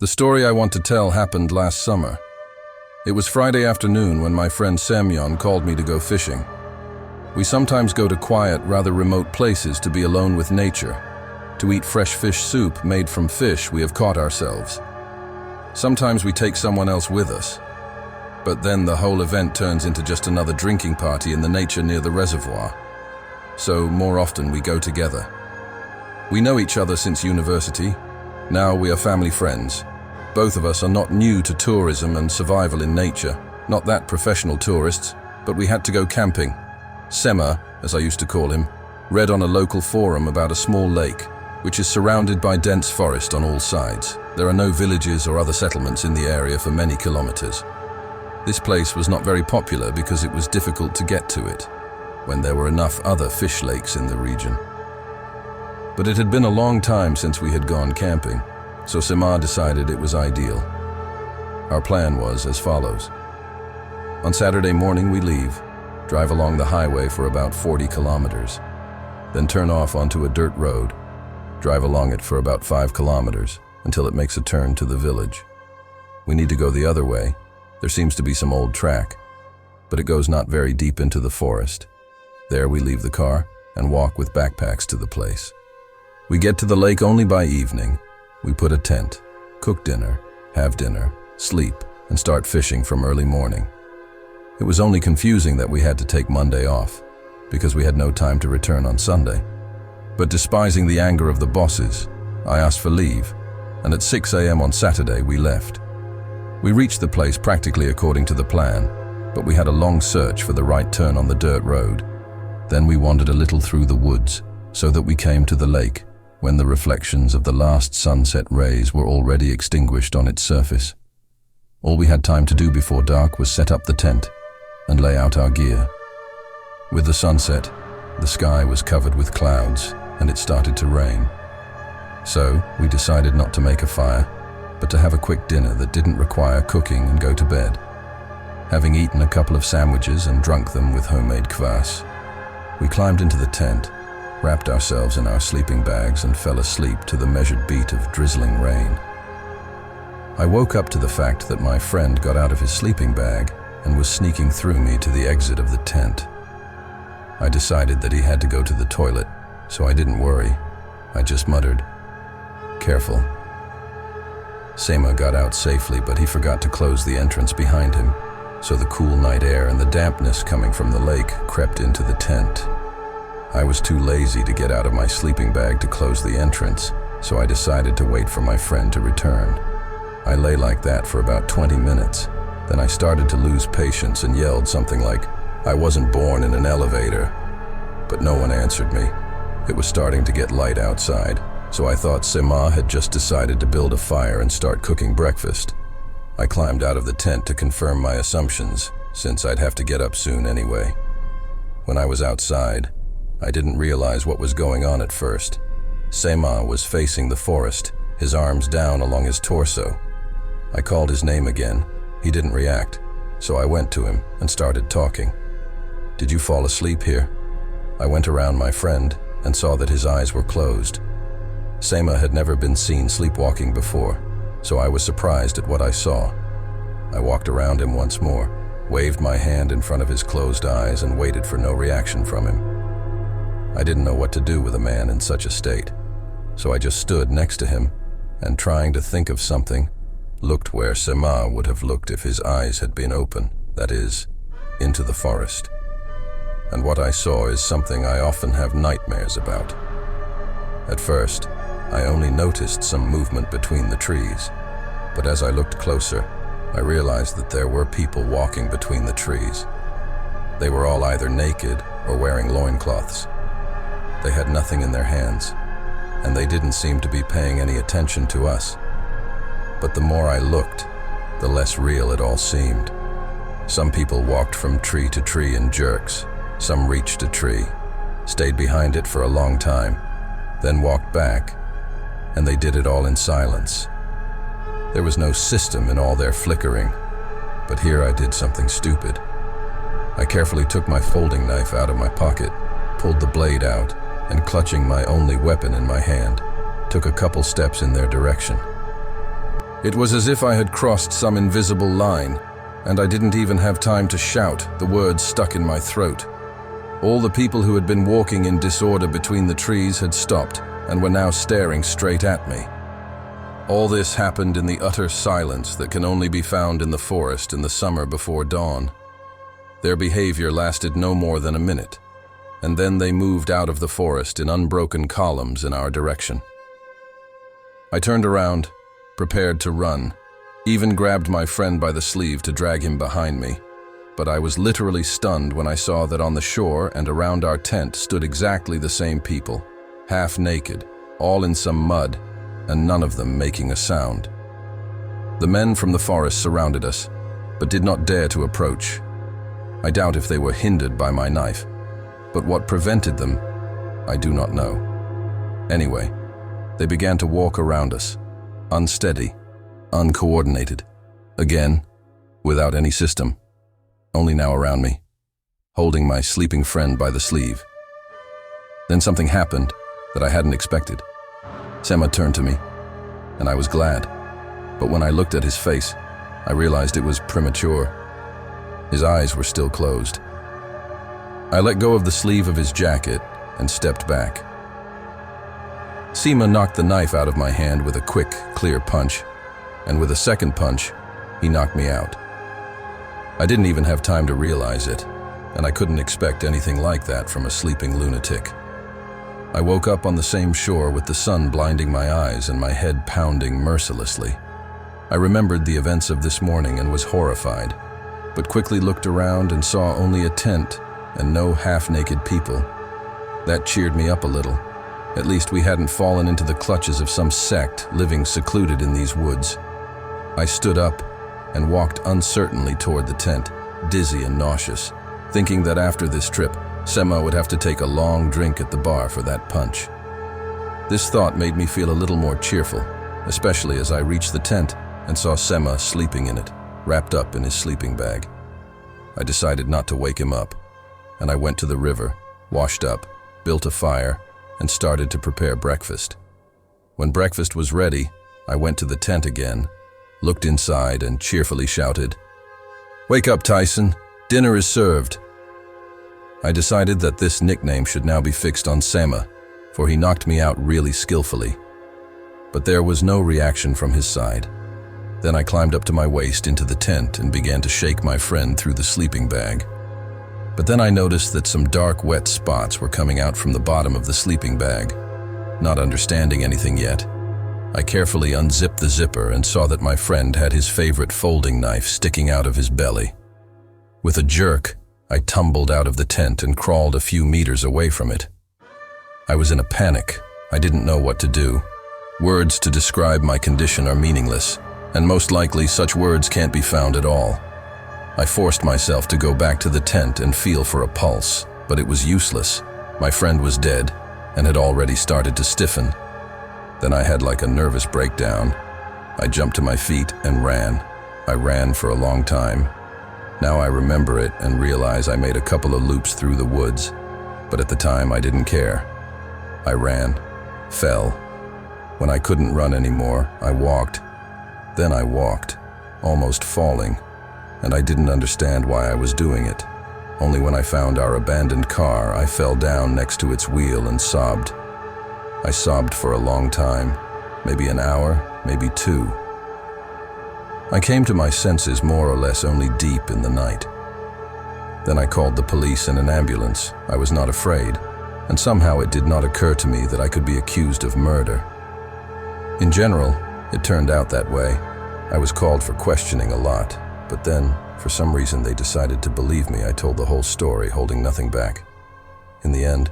The story I want to tell happened last summer. It was Friday afternoon when my friend Semyon called me to go fishing. We sometimes go to quiet, rather remote places to be alone with nature, to eat fresh fish soup made from fish we have caught ourselves. Sometimes we take someone else with us, but then the whole event turns into just another drinking party in the nature near the reservoir. So more often we go together. We know each other since university. Now we are family friends. Both of us are not new to tourism and survival in nature, not that professional tourists, but we had to go camping. Sema, as I used to call him, read on a local forum about a small lake, which is surrounded by dense forest on all sides. There are no villages or other settlements in the area for many kilometers. This place was not very popular because it was difficult to get to it, when there were enough other fish lakes in the region. But it had been a long time since we had gone camping, so Sema decided it was ideal. Our plan was as follows. On Saturday morning we leave, drive along the highway for about 40 kilometers, then turn off onto a dirt road, drive along it for about 5 kilometers until it makes a turn to the village. We need to go the other way. There seems to be some old track, but it goes not very deep into the forest. There we leave the car and walk with backpacks to the place. We get to the lake only by evening. We put a tent, cook dinner, have dinner, sleep, and start fishing from early morning. It was only confusing that we had to take Monday off, because we had no time to return on Sunday. But despising the anger of the bosses, I asked for leave, and at 6 a.m. on Saturday we left. We reached the place practically according to the plan, but we had a long search for the right turn on the dirt road. Then we wandered a little through the woods, so that we came to the lake, when the reflections of the last sunset rays were already extinguished on its surface. All we had time to do before dark was set up the tent and lay out our gear. With the sunset, the sky was covered with clouds and it started to rain. So we decided not to make a fire, but to have a quick dinner that didn't require cooking and go to bed. Having eaten a couple of sandwiches and drunk them with homemade kvass, we climbed into the tent, wrapped ourselves in our sleeping bags and fell asleep to the measured beat of drizzling rain. I woke up to the fact that my friend got out of his sleeping bag and was sneaking through me to the exit of the tent. I decided that he had to go to the toilet, so I didn't worry. I just muttered, "Careful." Sema got out safely, but he forgot to close the entrance behind him, so the cool night air and the dampness coming from the lake crept into the tent. I was too lazy to get out of my sleeping bag to close the entrance, so I decided to wait for my friend to return. I lay like that for about 20 minutes. Then I started to lose patience and yelled something like, "I wasn't born in an elevator." But no one answered me. It was starting to get light outside, so I thought Sema had just decided to build a fire and start cooking breakfast. I climbed out of the tent to confirm my assumptions, since I'd have to get up soon anyway. When I was outside, I didn't realize what was going on at first. Sema was facing the forest, his arms down along his torso. I called his name again. He didn't react, so I went to him and started talking. "Did you fall asleep here?" I went around my friend and saw that his eyes were closed. Sema had never been seen sleepwalking before, so I was surprised at what I saw. I walked around him once more, waved my hand in front of his closed eyes and waited for no reaction from him. I didn't know what to do with a man in such a state, so I just stood next to him and, trying to think of something, looked where Sema would have looked if his eyes had been open, that is, into the forest. And what I saw is something I often have nightmares about. At first, I only noticed some movement between the trees, but as I looked closer, I realized that there were people walking between the trees. They were all either naked or wearing loincloths. They had nothing in their hands, and they didn't seem to be paying any attention to us. But the more I looked, the less real it all seemed. Some people walked from tree to tree in jerks. Some reached a tree, stayed behind it for a long time, then walked back, and they did it all in silence. There was no system in all their flickering, but here I did something stupid. I carefully took my folding knife out of my pocket, pulled the blade out, and clutching my only weapon in my hand, took a couple steps in their direction. It was as if I had crossed some invisible line, and I didn't even have time to shout, the words stuck in my throat. All the people who had been walking in disorder between the trees had stopped and were now staring straight at me. All this happened in the utter silence that can only be found in the forest in the summer before dawn. Their behavior lasted no more than a minute, and then they moved out of the forest in unbroken columns in our direction. I turned around, prepared to run, even grabbed my friend by the sleeve to drag him behind me, but I was literally stunned when I saw that on the shore and around our tent stood exactly the same people, half naked, all in some mud, and none of them making a sound. The men from the forest surrounded us, but did not dare to approach. I doubt if they were hindered by my knife, but what prevented them, I do not know. Anyway, they began to walk around us, unsteady, uncoordinated, again, without any system, only now around me, holding my sleeping friend by the sleeve. Then something happened that I hadn't expected. Semyon turned to me, and I was glad, but when I looked at his face, I realized it was premature. His eyes were still closed. I let go of the sleeve of his jacket and stepped back. Semyon knocked the knife out of my hand with a quick, clear punch, and with a second punch, he knocked me out. I didn't even have time to realize it, and I couldn't expect anything like that from a sleeping lunatic. I woke up on the same shore with the sun blinding my eyes and my head pounding mercilessly. I remembered the events of this morning and was horrified, but quickly looked around and saw only a tent and no half-naked people. That cheered me up a little. At least we hadn't fallen into the clutches of some sect living secluded in these woods. I stood up and walked uncertainly toward the tent, dizzy and nauseous, thinking that after this trip, Semyon would have to take a long drink at the bar for that punch. This thought made me feel a little more cheerful, especially as I reached the tent and saw Semyon sleeping in it, wrapped up in his sleeping bag. I decided not to wake him up, and I went to the river, washed up, built a fire, and started to prepare breakfast. When breakfast was ready, I went to the tent again, looked inside, and cheerfully shouted, "Wake up, Tyson! Dinner is served!" I decided that this nickname should now be fixed on Semyon, for he knocked me out really skillfully. But there was no reaction from his side. Then I climbed up to my waist into the tent and began to shake my friend through the sleeping bag. But then I noticed that some dark, wet spots were coming out from the bottom of the sleeping bag. Not understanding anything yet, I carefully unzipped the zipper and saw that my friend had his favorite folding knife sticking out of his belly. With a jerk, I tumbled out of the tent and crawled a few meters away from it. I was in a panic. I didn't know what to do. Words to describe my condition are meaningless, and most likely such words can't be found at all. I forced myself to go back to the tent and feel for a pulse, but it was useless. My friend was dead and had already started to stiffen. Then I had like a nervous breakdown. I jumped to my feet and ran. I ran for a long time. Now I remember it and realize I made a couple of loops through the woods, but at the time I didn't care. I ran, fell. When I couldn't run anymore, I walked. Then I walked, almost falling, and I didn't understand why I was doing it. Only when I found our abandoned car, I fell down next to its wheel and sobbed. I sobbed for a long time, maybe an hour, maybe two. I came to my senses more or less only deep in the night. Then I called the police and an ambulance. I was not afraid, and somehow it did not occur to me that I could be accused of murder. In general, it turned out that way. I was called for questioning a lot, but then, for some reason, they decided to believe me. I told the whole story, holding nothing back. In the end,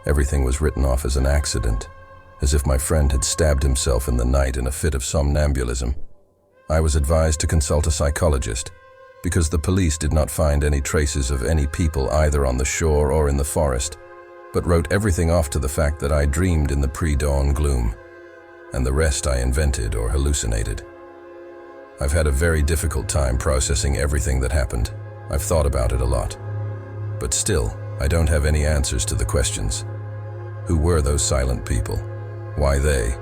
everything was written off as an accident, as if my friend had stabbed himself in the night in a fit of somnambulism. I was advised to consult a psychologist, because the police did not find any traces of any people either on the shore or in the forest, but wrote everything off to the fact that I dreamed in the pre-dawn gloom, and the rest I invented or hallucinated. I've had a very difficult time processing everything that happened. I've thought about it a lot. But still, I don't have any answers to the questions. Who were those silent people? Why they?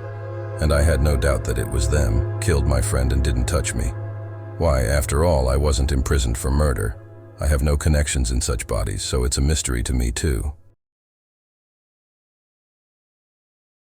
and I had no doubt that it was them, killed my friend and didn't touch me. Why, after all, I wasn't imprisoned for murder. I have no connections in such bodies, so it's a mystery to me too.